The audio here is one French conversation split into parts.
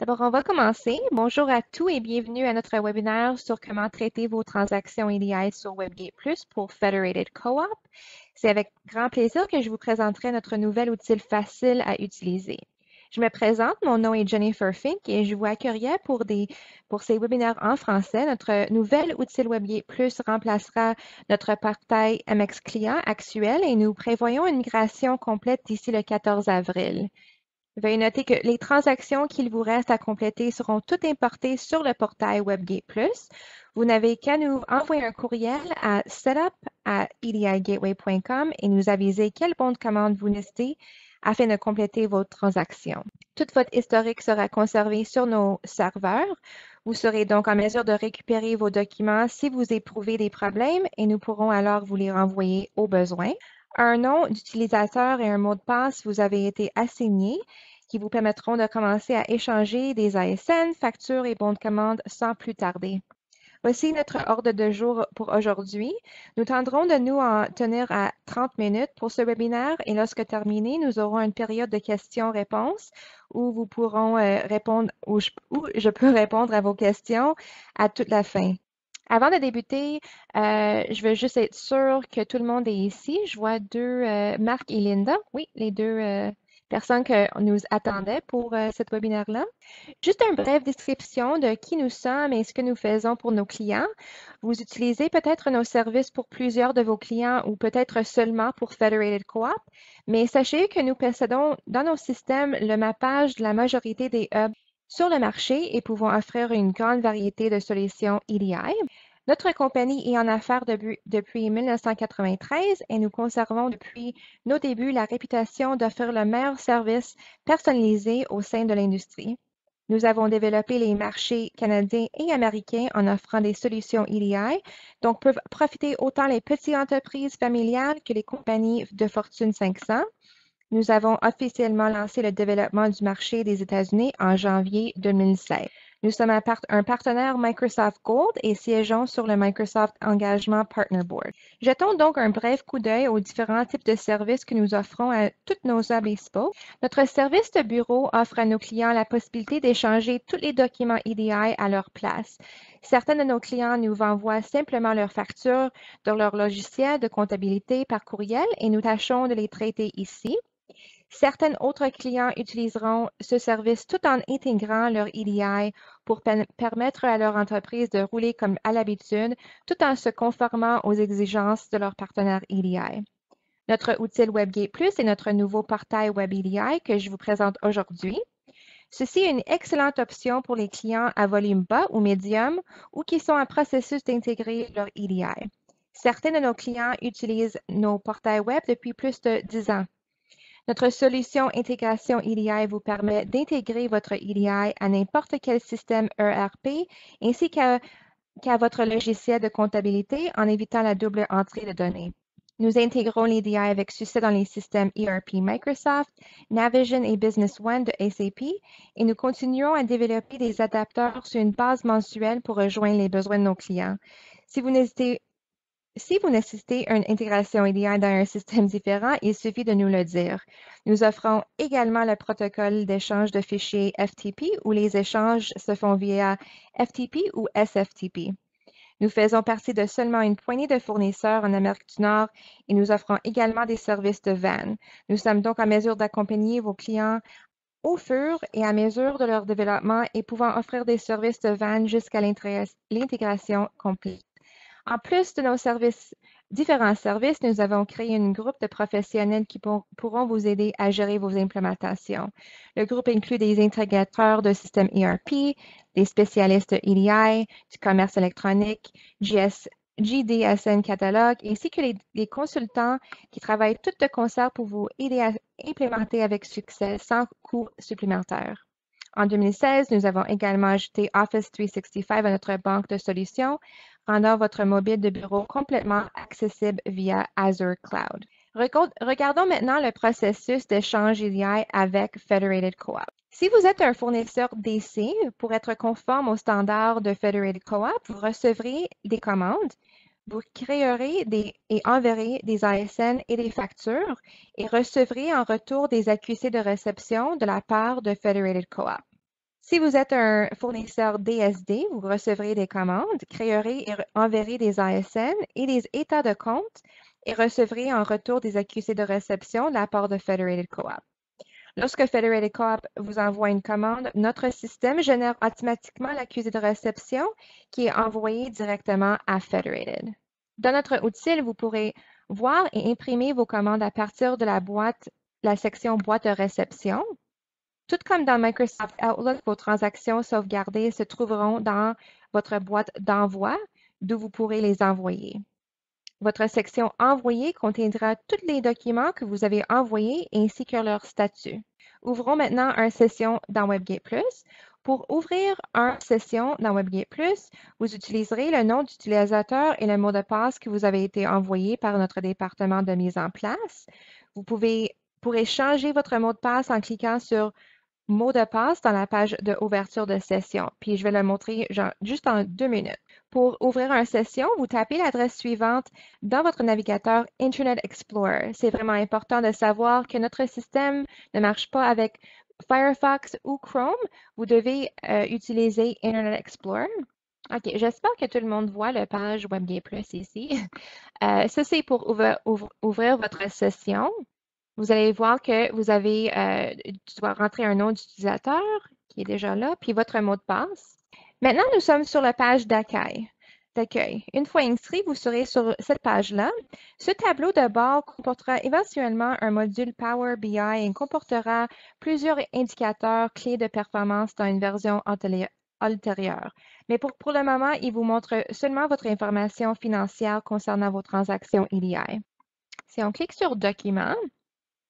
D'abord, on va commencer. Bonjour à tous et bienvenue à notre webinaire sur comment traiter vos transactions EDI sur WebGate Plus pour Federated Co-op. C'est avec grand plaisir que je vous présenterai notre nouvel outil facile à utiliser. Je me présente, mon nom est Jennifer Fink et je vous accueillerai pour ces webinaires en français. Notre nouvel outil WebGate Plus remplacera notre portail MX Client actuel et nous prévoyons une migration complète d'ici le 14 avril. Veuillez noter que les transactions qu'il vous reste à compléter seront toutes importées sur le portail WebGate Plus. Vous n'avez qu'à nous envoyer un courriel à setup@edigateway.com et nous aviser quel bon de commande vous nécessitez afin de compléter votre transaction. Toute votre historique sera conservé sur nos serveurs. Vous serez donc en mesure de récupérer vos documents si vous éprouvez des problèmes et nous pourrons alors vous les renvoyer au besoin. Un nom d'utilisateur et un mot de passe vous avez été assignés qui vous permettront de commencer à échanger des ASN, factures et bons de commande sans plus tarder. Voici notre ordre de jour pour aujourd'hui. Nous tenterons de nous en tenir à 30 minutes pour ce webinaire et lorsque terminé, nous aurons une période de questions-réponses où vous pourront répondre, où je peux répondre à vos questions à toute la fin. Avant de débuter, je veux juste être sûre que tout le monde est ici. Je vois Marc et Linda. Oui, les deux personnes que nous attendaient pour cette webinaire-là. Juste une brève description de qui nous sommes et ce que nous faisons pour nos clients. Vous utilisez peut-être nos services pour plusieurs de vos clients ou peut-être seulement pour Federated Co-op, mais sachez que nous possédons dans nos systèmes le mappage de la majorité des hubs sur le marché et pouvons offrir une grande variété de solutions EDI. Notre compagnie est en affaires depuis 1993 et nous conservons depuis nos débuts la réputation d'offrir le meilleur service personnalisé au sein de l'industrie. Nous avons développé les marchés canadiens et américains en offrant des solutions EDI, dont peuvent profiter autant les petites entreprises familiales que les compagnies de Fortune 500. Nous avons officiellement lancé le développement du marché des États-Unis en janvier 2016. Nous sommes un partenaire Microsoft Gold et siégeons sur le Microsoft Engagement Partner Board. Jetons donc un bref coup d'œil aux différents types de services que nous offrons à toutes nos hubs et spokes. Notre service de bureau offre à nos clients la possibilité d'échanger tous les documents EDI à leur place. Certains de nos clients nous envoient simplement leurs factures de leur logiciel de comptabilité par courriel et nous tâchons de les traiter ici. Certains autres clients utiliseront ce service tout en intégrant leur EDI pour permettre à leur entreprise de rouler comme à l'habitude, tout en se conformant aux exigences de leur partenaire EDI. Notre outil WebGate Plus est notre nouveau portail Web EDI que je vous présente aujourd'hui. Ceci est une excellente option pour les clients à volume bas ou médium ou qui sont en processus d'intégrer leur EDI. Certains de nos clients utilisent nos portails web depuis plus de 10 ans. Notre solution intégration EDI vous permet d'intégrer votre EDI à n'importe quel système ERP ainsi qu'à votre logiciel de comptabilité en évitant la double entrée de données. Nous intégrons l'EDI avec succès dans les systèmes ERP Microsoft, Navision et Business One de SAP et nous continuons à développer des adapteurs sur une base mensuelle pour rejoindre les besoins de nos clients. Si vous nécessitez une intégration EDI dans un système différent, il suffit de nous le dire. Nous offrons également le protocole d'échange de fichiers FTP où les échanges se font via FTP ou SFTP. Nous faisons partie de seulement une poignée de fournisseurs en Amérique du Nord et nous offrons également des services de VAN. Nous sommes donc en mesure d'accompagner vos clients au fur et à mesure de leur développement et pouvant offrir des services de VAN jusqu'à l'intégration complète. En plus de nos différents services, nous avons créé un groupe de professionnels qui pourront vous aider à gérer vos implémentations. Le groupe inclut des intégrateurs de systèmes ERP, des spécialistes EDI, du commerce électronique, JDSN catalogue, ainsi que les consultants qui travaillent tout de concert pour vous aider à implémenter avec succès sans coût supplémentaire. En 2016, nous avons également ajouté Office 365 à notre banque de solutions, rendant votre mobile de bureau complètement accessible via Azure Cloud. Regardons maintenant le processus d'échange EDI avec Federated Co-op. Si vous êtes un fournisseur DC, pour être conforme aux standards de Federated Co-op, vous recevrez des commandes, vous créerez et enverrez des ASN et des factures et recevrez en retour des accusés de réception de la part de Federated Co-op. Si vous êtes un fournisseur DSD, vous recevrez des commandes, créerez et enverrez des ASN et des états de compte et recevrez en retour des accusés de réception de la part de Federated Co-op. Lorsque Federated Co-op vous envoie une commande, notre système génère automatiquement l'accusé de réception qui est envoyé directement à Federated. Dans notre outil, vous pourrez voir et imprimer vos commandes à partir de la section boîte de réception. Tout comme dans Microsoft Outlook, vos transactions sauvegardées se trouveront dans votre boîte d'envoi, d'où vous pourrez les envoyer. Votre section Envoyer contiendra tous les documents que vous avez envoyés ainsi que leur statut. Ouvrons maintenant une session dans WebGate+. Pour ouvrir une session dans WebGate+, vous utiliserez le nom d'utilisateur et le mot de passe qui vous avait été envoyé par notre département de mise en place. Vous pourrez changer votre mot de passe en cliquant sur mot de passe dans la page d'ouverture de session. Puis je vais le montrer juste en 2 minutes. Pour ouvrir une session, vous tapez l'adresse suivante dans votre navigateur Internet Explorer. C'est vraiment important de savoir que notre système ne marche pas avec Firefox ou Chrome. Vous devez utiliser Internet Explorer. OK, j'espère que tout le monde voit la page WebGate Plus ici. Ça, c'est pour ouvrir votre session. Vous allez voir que tu dois rentrer un nom d'utilisateur qui est déjà là, puis votre mot de passe. Maintenant, nous sommes sur la page d'accueil. Une fois inscrit, vous serez sur cette page-là. Ce tableau de bord comportera éventuellement un module Power BI et comportera plusieurs indicateurs clés de performance dans une version ultérieure. Mais pour le moment, il vous montre seulement votre information financière concernant vos transactions EDI. Si on clique sur Documents,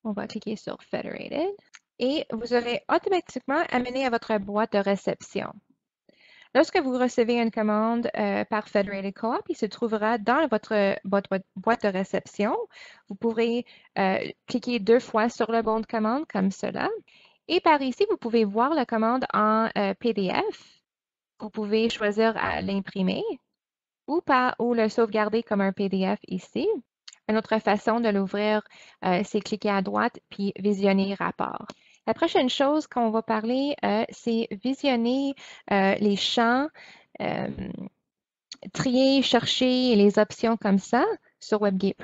on va cliquer sur Federated et vous serez automatiquement amené à votre boîte de réception. Lorsque vous recevez une commande par Federated Co-op, il se trouvera dans votre boîte de réception. Vous pourrez cliquer 2 fois sur le bon de commande comme cela. Et par ici, vous pouvez voir la commande en PDF. Vous pouvez choisir à l'imprimer ou le sauvegarder comme un PDF ici. Une autre façon de l'ouvrir, c'est cliquer à droite puis visionner rapport. La prochaine chose qu'on va parler, c'est visionner les champs, trier, chercher les options comme ça sur WebGate+.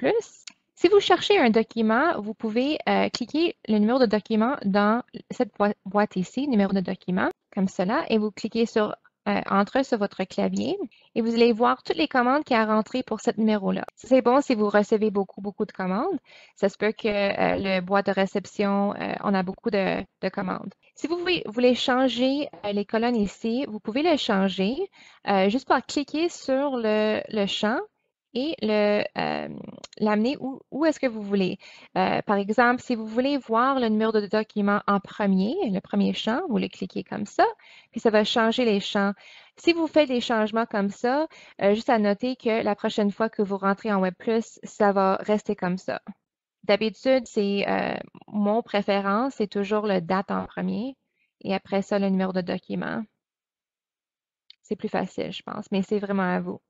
Si vous cherchez un document, vous pouvez cliquer le numéro de document dans cette boîte ici, numéro de document, comme cela, et vous cliquez sur Entrée sur votre clavier et vous allez voir toutes les commandes qui a rentrées pour ce numéro-là. C'est bon si vous recevez beaucoup de commandes. Ça se peut que le boîte de réception, on a beaucoup de commandes. Si vous voulez changer les colonnes ici, vous pouvez le changer juste par cliquer sur le champ et l'amener où est-ce que vous voulez. Par exemple, si vous voulez voir le numéro de document en premier, le premier champ, vous le cliquez comme ça, puis ça va changer les champs. Si vous faites des changements comme ça, juste à noter que la prochaine fois que vous rentrez en Web+, ça va rester comme ça. D'habitude, c'est mon préférence, c'est toujours le date en premier et après ça, le numéro de document. C'est plus facile, je pense, mais c'est vraiment à vous.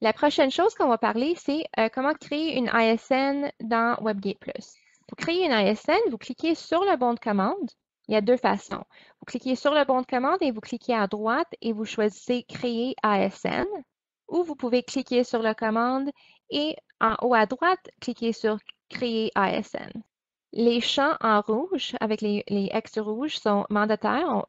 La prochaine chose qu'on va parler, c'est comment créer une ASN dans WebGate+. Pour créer une ASN, vous cliquez sur le bon de commande. Il y a 2 façons. Vous cliquez sur le bon de commande et vous cliquez à droite et vous choisissez Créer ASN. Ou vous pouvez cliquer sur la commande et en haut à droite, cliquer sur Créer ASN. Les champs en rouge, avec les X rouges, sont mandataires.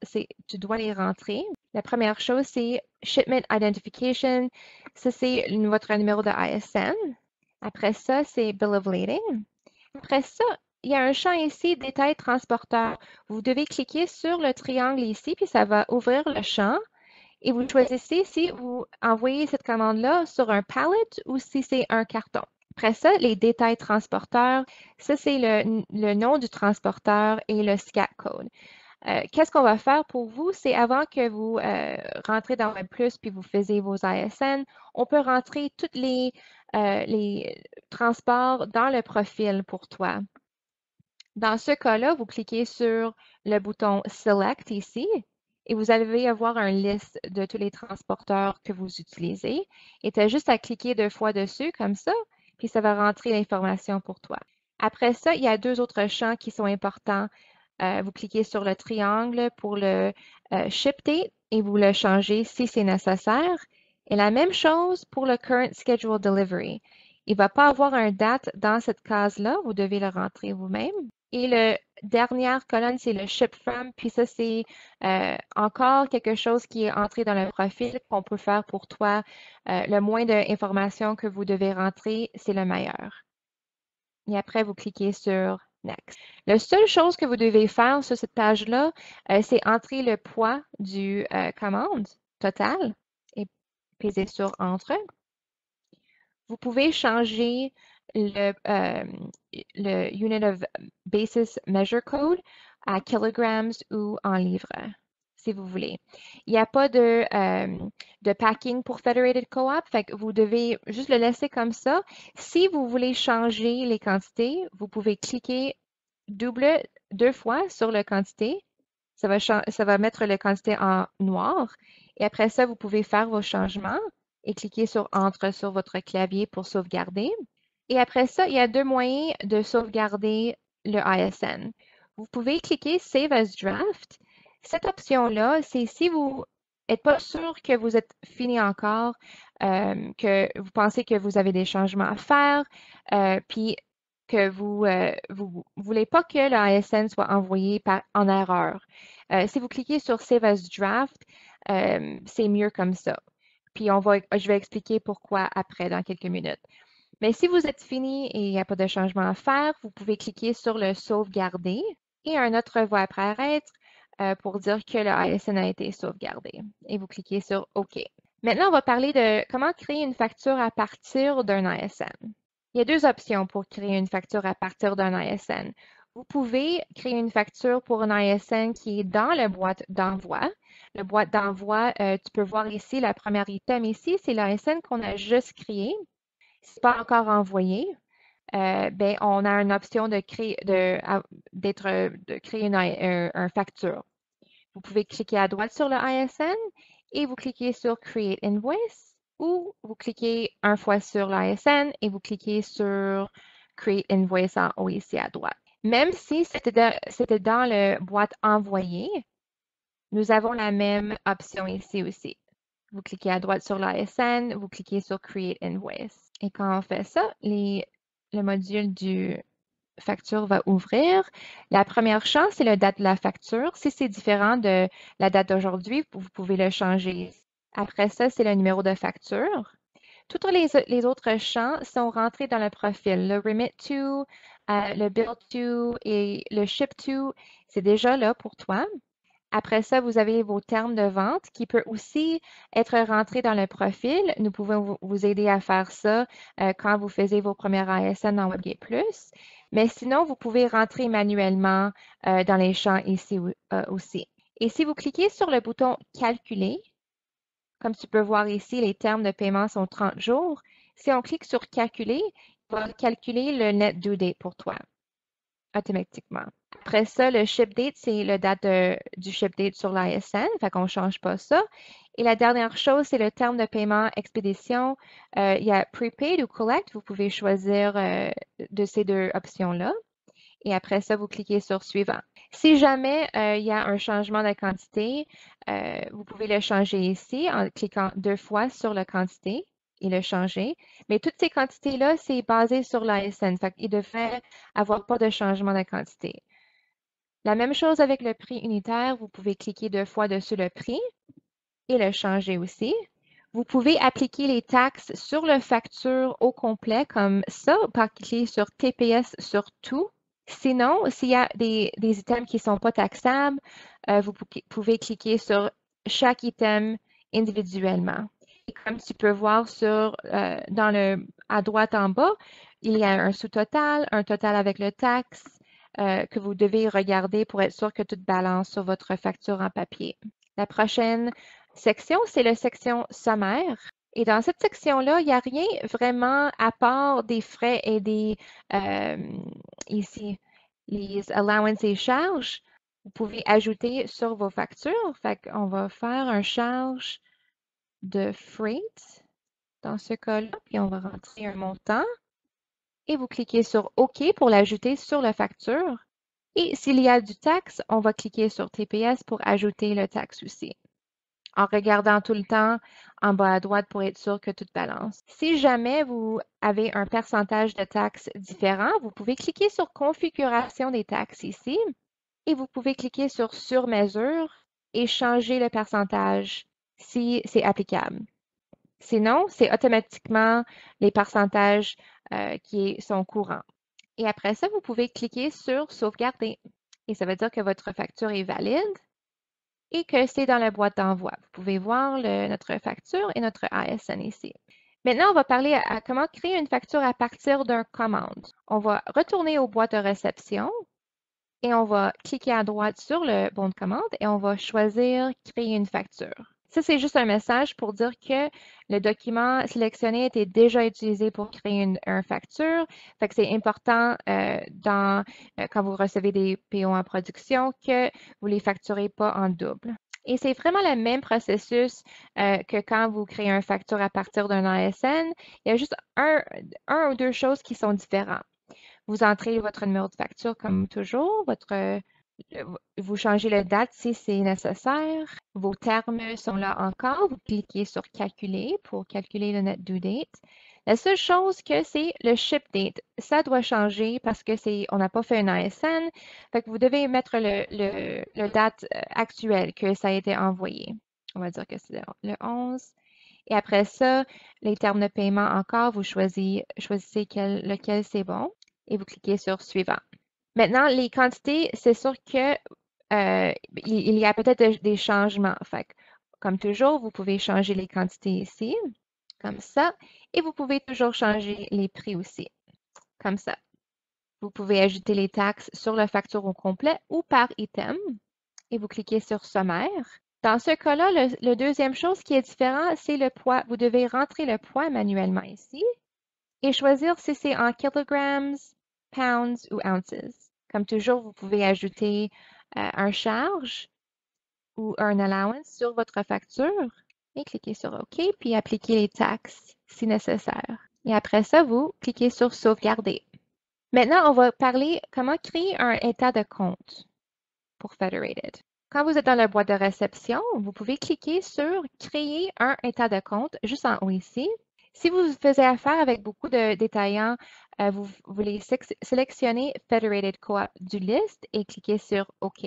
Tu dois les rentrer. La première chose, c'est Shipment Identification. Ça, c'est votre numéro de ASN. Après ça, c'est Bill of Lading. Après ça, il y a un champ ici, Détail transporteur. Vous devez cliquer sur le triangle ici, puis ça va ouvrir le champ. Et vous choisissez si vous envoyez cette commande-là sur un pallet ou si c'est un carton. Après ça, les détails transporteurs, ça c'est le nom du transporteur et le SCAT code. Qu'est-ce qu'on va faire pour vous? C'est avant que vous rentrez dans Web+, puis vous faisiez vos ASN, on peut rentrer tous les transports dans le profil pour toi. Dans ce cas-là, vous cliquez sur le bouton Select ici et vous allez avoir une liste de tous les transporteurs que vous utilisez. Et tu as juste à cliquer 2 fois dessus comme ça, puis ça va rentrer l'information pour toi. Après ça, il y a 2 autres champs qui sont importants. Vous cliquez sur le triangle pour le ship date et vous le changez si c'est nécessaire. Et la même chose pour le current schedule delivery. Il ne va pas avoir un date dans cette case-là, vous devez le rentrer vous-même. Et la dernière colonne, c'est le ship from, puis ça, c'est encore quelque chose qui est entré dans le profil qu'on peut faire pour toi. Le moins d'informations que vous devez rentrer, c'est le meilleur. Et après, vous cliquez sur Next. La seule chose que vous devez faire sur cette page-là, c'est entrer le poids du commande total et peser sur Entre. Vous pouvez changer le Unit of Basis Measure Code à kilograms ou en livres, si vous voulez. Il n'y a pas de packing pour Federated Co-op, fait que vous devez juste le laisser comme ça. Si vous voulez changer les quantités, vous pouvez cliquer deux fois sur la quantité. Ça va mettre la quantité en noir. Et après ça, vous pouvez faire vos changements et cliquer sur Entre sur votre clavier pour sauvegarder. Et après ça, il y a deux moyens de sauvegarder le ISN. Vous pouvez cliquer Save as Draft. Cette option-là, c'est si vous n'êtes pas sûr que vous êtes fini encore, que vous pensez que vous avez des changements à faire, puis que vous ne voulez pas que le ISN soit envoyé en erreur. Si vous cliquez sur Save as Draft, c'est mieux comme ça. Puis je vais expliquer pourquoi après dans quelques minutes. Mais si vous êtes fini et il n'y a pas de changement à faire, vous pouvez cliquer sur le sauvegarder et un autre va apparaître pour dire que le ISN a été sauvegardé. Et vous cliquez sur OK. Maintenant, on va parler de comment créer une facture à partir d'un ISN. Il y a deux options pour créer une facture à partir d'un ISN. Vous pouvez créer une facture pour un ISN qui est dans la boîte d'envoi. La boîte d'envoi, tu peux voir ici, la première item ici, c'est l'ISN qu'on a juste créé. Si ce n'est pas encore envoyé, ben, on a une option de créer, une facture. Vous pouvez cliquer à droite sur le ISN et vous cliquez sur Create Invoice ou vous cliquez une fois sur l'ISN et vous cliquez sur Create Invoice en haut ici à droite. Même si c'était dans le boîte envoyée, nous avons la même option ici aussi. Vous cliquez à droite sur l'ISN, vous cliquez sur Create Invoice. Et quand on fait ça, le module du facture va ouvrir. La première chance, c'est la date de la facture. Si c'est différent de la date d'aujourd'hui, vous pouvez le changer. Après ça, c'est le numéro de facture. Tous les autres champs sont rentrés dans le profil. Le Remit to, le Bill to et le Ship to, c'est déjà là pour toi. Après ça, vous avez vos termes de vente qui peuvent aussi être rentrés dans le profil. Nous pouvons vous aider à faire ça quand vous faisiez vos premières ASN dans WebGate Plus. Mais sinon, vous pouvez rentrer manuellement dans les champs ici aussi. Et si vous cliquez sur le bouton Calculer, comme tu peux voir ici, les termes de paiement sont 30 jours. Si on clique sur Calculer, il va calculer le net due date pour toi automatiquement. Après ça, le ship date, c'est la date du ship date sur l'ISN, fait qu'on ne change pas ça. Et la dernière chose, c'est le terme de paiement expédition. Il y a prepaid ou collect, vous pouvez choisir de ces deux options-là. Et après ça, vous cliquez sur suivant. Si jamais il y a un changement de quantité, vous pouvez le changer ici en cliquant deux fois sur la quantité et le changer. Mais toutes ces quantités-là, c'est basé sur l'ASN. Fait qu'il ne devrait avoir pas de changement de quantité. La même chose avec le prix unitaire, vous pouvez cliquer deux fois dessus le prix et le changer aussi. Vous pouvez appliquer les taxes sur la facture au complet comme ça, par cliquer sur TPS sur tout. Sinon, s'il y a des items qui ne sont pas taxables, vous pouvez cliquer sur chaque item individuellement. Et comme tu peux voir à droite en bas, il y a un sous-total, un total avec le taxe que vous devez regarder pour être sûr que tout balance sur votre facture en papier. La prochaine section, c'est la section sommaire. Et dans cette section-là, il n'y a rien vraiment à part des frais et ici, les allowances et charges. Vous pouvez ajouter sur vos factures. Fait qu'on va faire un charge de freight dans ce cas-là, puis on va rentrer un montant. Et vous cliquez sur OK pour l'ajouter sur la facture. Et s'il y a du taxe, on va cliquer sur TPS pour ajouter le taxe aussi, en regardant tout le temps en bas à droite pour être sûr que tout balance. Si jamais vous avez un pourcentage de taxes différent, vous pouvez cliquer sur Configuration des taxes ici et vous pouvez cliquer sur Sur mesure et changer le pourcentage si c'est applicable. Sinon, c'est automatiquement les pourcentages qui sont courants. Et après ça, vous pouvez cliquer sur Sauvegarder. Et ça veut dire que votre facture est valide et que c'est dans la boîte d'envoi. Vous pouvez voir notre facture et notre ASN ici. Maintenant, on va parler à comment créer une facture à partir d'une commande. On va retourner aux boîtes de réception et on va cliquer à droite sur le bon de commande et on va choisir Créer une facture. Ça, c'est juste un message pour dire que le document sélectionné était déjà utilisé pour créer une facture. Fait que c'est important quand vous recevez des PO en production que vous ne les facturez pas en double. Et c'est vraiment le même processus que quand vous créez une facture à partir d'un ASN. Il y a juste un ou deux choses qui sont différentes. Vous entrez votre numéro de facture comme toujours, vous changez la date si c'est nécessaire. Vos termes sont là encore. Vous cliquez sur Calculer pour calculer le net due date. La seule chose que c'est le ship date. Ça doit changer parce que on n'a pas fait un ASN. Fait que vous devez mettre le date actuelle que ça a été envoyé. On va dire que c'est le 11. Et après ça, les termes de paiement encore, vous choisissez lequel c'est bon et vous cliquez sur Suivant. Maintenant, les quantités, c'est sûr que il y a peut-être des changements. Fait comme toujours, vous pouvez changer les quantités ici, comme ça, et vous pouvez toujours changer les prix aussi, comme ça. Vous pouvez ajouter les taxes sur la facture au complet ou par item, et vous cliquez sur Sommaire. Dans ce cas-là, le deuxième chose qui est différent, c'est le poids. Vous devez rentrer le poids manuellement ici et choisir si c'est en kilogrammes, pounds ou ounces. Comme toujours, vous pouvez ajouter un charge ou un allowance sur votre facture et cliquer sur OK, puis appliquer les taxes si nécessaire. Et après ça, vous cliquez sur Sauvegarder. Maintenant, on va parler comment créer un état de compte pour Federated. Quand vous êtes dans la boîte de réception, vous pouvez cliquer sur Créer un état de compte juste en haut ici. Si vous faisiez affaire avec beaucoup de détaillants, vous voulez sélectionner Federated Co-op du liste et cliquer sur OK.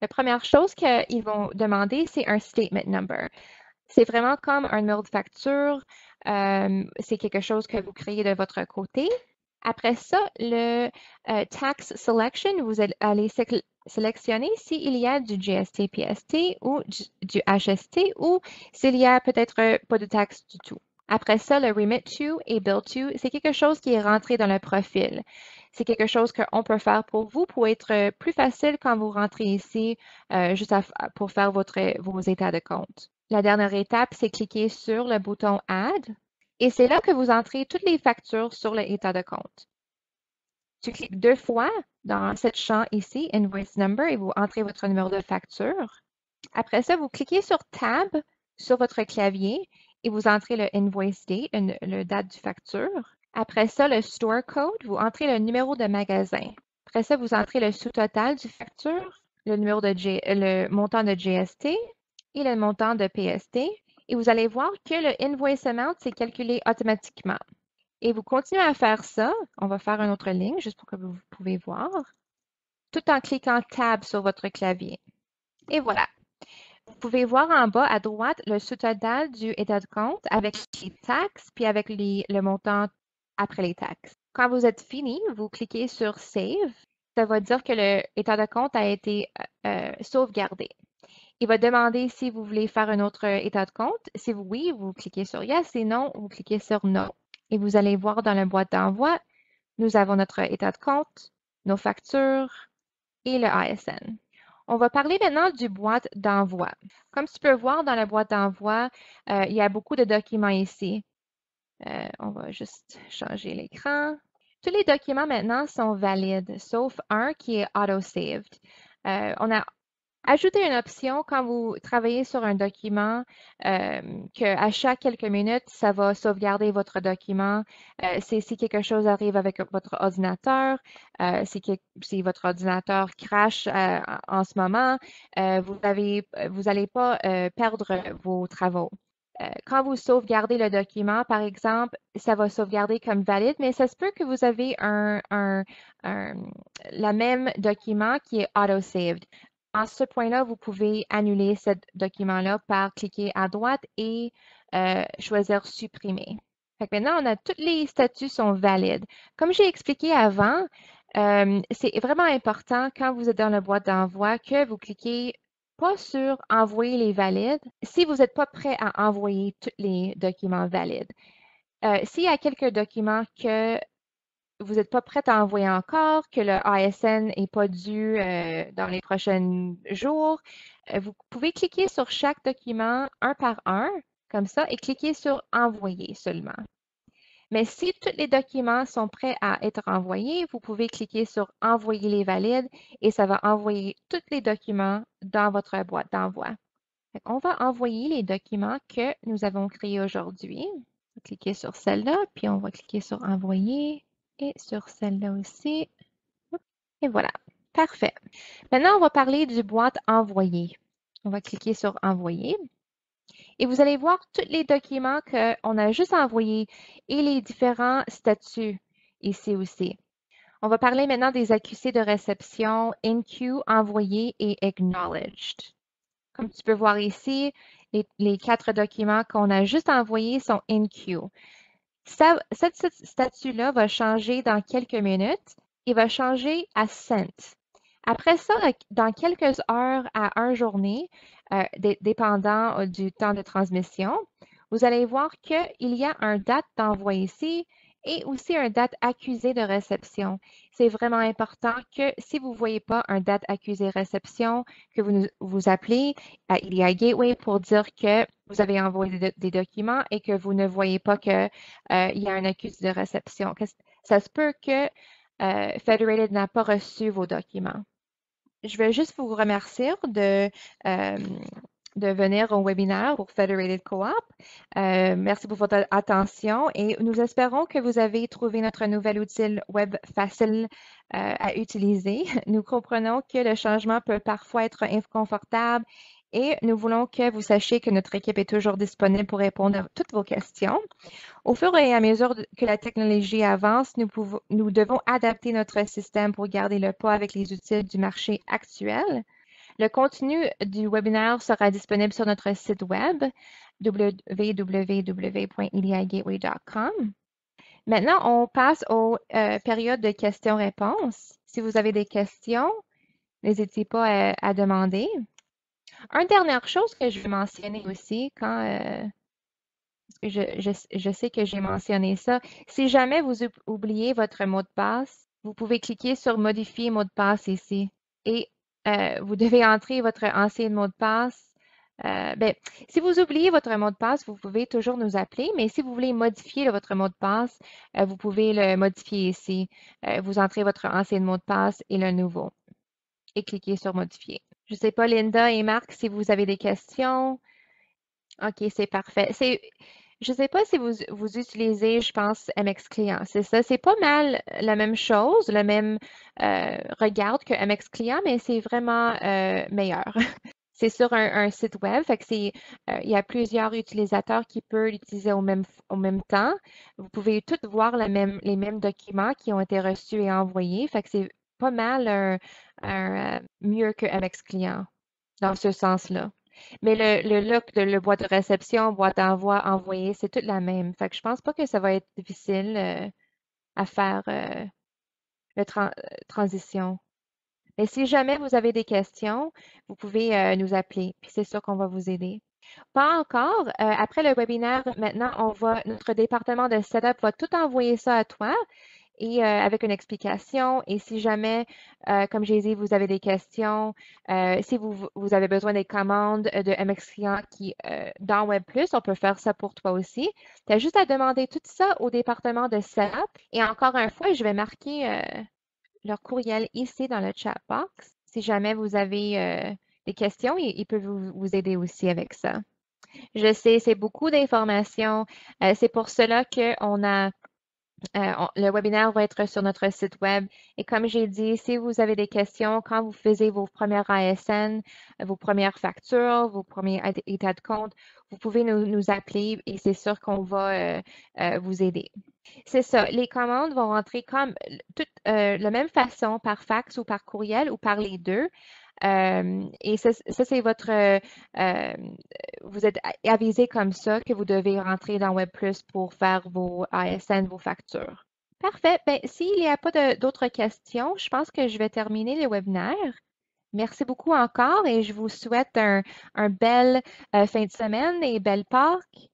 La première chose qu'ils vont demander, c'est un statement number. C'est vraiment comme un numéro de facture. C'est quelque chose que vous créez de votre côté. Après ça, le Tax Selection, vous allez sélectionner s'il y a du GST-PST ou du HST ou s'il y a peut-être pas de taxe du tout. Après ça, le Remit to et Bill to, c'est quelque chose qui est rentré dans le profil. C'est quelque chose qu'on peut faire pour vous pour être plus facile quand vous rentrez ici, juste pour faire vos états de compte. La dernière étape, c'est cliquer sur le bouton Add et c'est là que vous entrez toutes les factures sur l'état de compte. Tu cliques deux fois dans ce champ ici, Invoice Number, et vous entrez votre numéro de facture. Après ça, vous cliquez sur Tab sur votre clavier et vous entrez le Invoice Date, le date du facture. Après ça, le Store Code, vous entrez le numéro de magasin. Après ça, vous entrez le sous-total du facture, le montant de GST et le montant de PST. Et vous allez voir que le Invoice Amount, c'est calculé automatiquement. Et vous continuez à faire ça. On va faire une autre ligne juste pour que vous pouvez voir, tout en cliquant Tab sur votre clavier. Et voilà. Vous pouvez voir en bas à droite le sous-total du état de compte avec les taxes puis avec le montant après les taxes. Quand vous êtes fini, vous cliquez sur Save. Ça va dire que l'état de compte a été sauvegardé. Il va demander si vous voulez faire un autre état de compte. Si oui, vous cliquez sur Yes. Sinon, vous cliquez sur No. Et vous allez voir dans la boîte d'envoi, nous avons notre état de compte, nos factures et le ASN. On va parler maintenant du boîte d'envoi. Comme tu peux voir dans la boîte d'envoi, il y a beaucoup de documents ici. On va juste changer l'écran. Tous les documents maintenant sont valides, sauf un qui est auto-saved. On a Ajoutez une option quand vous travaillez sur un document qu'à chaque quelques minutes, ça va sauvegarder votre document. Si quelque chose arrive avec votre ordinateur, si votre ordinateur crache en ce moment, vous allez pas perdre vos travaux. Quand vous sauvegardez le document, par exemple, ça va sauvegarder comme valide, mais ça se peut que vous avez la même document qui est auto-saved. En ce point-là, vous pouvez annuler ce document-là par cliquer à droite et choisir supprimer. Fait que maintenant, on a tous les statuts sont valides. Comme j'ai expliqué avant, c'est vraiment important quand vous êtes dans la boîte d'envoi que vous cliquez pas sur envoyer les valides si vous n'êtes pas prêt à envoyer tous les documents valides. S'il y a quelques documents que vous n'êtes pas prêt à envoyer encore, que le ASN n'est pas dû dans les prochains jours, vous pouvez cliquer sur chaque document un par un, comme ça, et cliquer sur Envoyer seulement. Mais si tous les documents sont prêts à être envoyés, vous pouvez cliquer sur Envoyer les valides et ça va envoyer tous les documents dans votre boîte d'envoi. On va envoyer les documents que nous avons créés aujourd'hui. On va cliquer sur celle-là, puis on va cliquer sur Envoyer et sur celle-là aussi. Et voilà. Parfait. Maintenant, on va parler du boîte Envoyer. On va cliquer sur Envoyer. Et vous allez voir tous les documents qu'on a juste envoyés et les différents statuts ici aussi. On va parler maintenant des accusés de réception, in queue, envoyés et acknowledged. Comme tu peux voir ici, les 4 documents qu'on a juste envoyés sont in queue. Cette statut-là va changer dans quelques minutes et va changer à sent. Après ça, dans quelques heures à une journée, dépendant du temps de transmission, vous allez voir qu'il y a un date d'envoi ici et aussi un date accusé de réception. C'est vraiment important que si vous ne voyez pas un date accusé réception, que vous appelez à EDI Gateway pour dire que vous avez envoyé des documents et que vous ne voyez pas qu'il y a un accusé de réception. Ça se peut que Federated n'a pas reçu vos documents. Je vais juste vous remercier euh, de venir au webinaire pour Federated Co-op. Merci pour votre attention et nous espérons que vous avez trouvé notre nouvel outil web facile à utiliser. Nous comprenons que le changement peut parfois être inconfortable et nous voulons que vous sachiez que notre équipe est toujours disponible pour répondre à toutes vos questions. Au fur et à mesure que la technologie avance, nous devons adapter notre système pour garder le pas avec les outils du marché actuel. Le contenu du webinaire sera disponible sur notre site web www.edigateway.com. Maintenant, on passe aux périodes de questions-réponses. Si vous avez des questions, n'hésitez pas à demander. Une dernière chose que je vais mentionner aussi parce que je sais que j'ai mentionné ça. Si jamais vous oubliez votre mot de passe, vous pouvez cliquer sur Modifier mot de passe ici et vous devez entrer votre ancien mot de passe. Si vous oubliez votre mot de passe, vous pouvez toujours nous appeler, mais si vous voulez modifier votre mot de passe, vous pouvez le modifier ici. Vous entrez votre ancien mot de passe et le nouveau et cliquez sur Modifier. Je ne sais pas, Linda et Marc, si vous avez des questions. OK, c'est parfait. Je ne sais pas si vous utilisez, je pense, MX Client. C'est ça. C'est pas mal la même chose, le même regard que MX Client, mais c'est vraiment meilleur. C'est sur un site web, fait que il y a plusieurs utilisateurs qui peuvent l'utiliser au même temps. Vous pouvez tous voir les mêmes documents qui ont été reçus et envoyés, fait que c'est pas mal mieux que MX Client dans ce sens-là. Mais le look de la boîte de réception, boîte d'envoi, envoyé, c'est toute la même. Fait que je pense pas que ça va être difficile à faire la transition. Mais si jamais vous avez des questions, vous pouvez nous appeler, puis c'est sûr qu'on va vous aider. Pas encore. Après le webinaire, maintenant, notre département de setup va tout envoyer ça à toi et avec une explication. Et si jamais, comme j'ai dit, vous avez des questions, si vous avez besoin des commandes de MX Client dans Web+, on peut faire ça pour toi aussi. Tu as juste à demander tout ça au département de setup. Et encore une fois, je vais marquer leur courriel ici dans le chat box si jamais vous avez des questions, il peut vous aider aussi avec ça. Je sais, c'est beaucoup d'informations. C'est pour cela qu'on a le webinaire va être sur notre site web. Et comme j'ai dit, si vous avez des questions, quand vous faisiez vos premières ASN, vos premières factures, vos premiers états de compte, vous pouvez nous appeler et c'est sûr qu'on va vous aider. C'est ça. Les commandes vont rentrer comme la même façon par fax ou par courriel ou par les deux. Et ça, c'est votre, vous êtes avisé comme ça que vous devez rentrer dans WebPlus pour faire vos ASN, vos factures. Parfait. Ben, s'il n'y a pas d'autres questions, je pense que je vais terminer le webinaire. Merci beaucoup encore et je vous souhaite un bel fin de semaine et belle Pâques.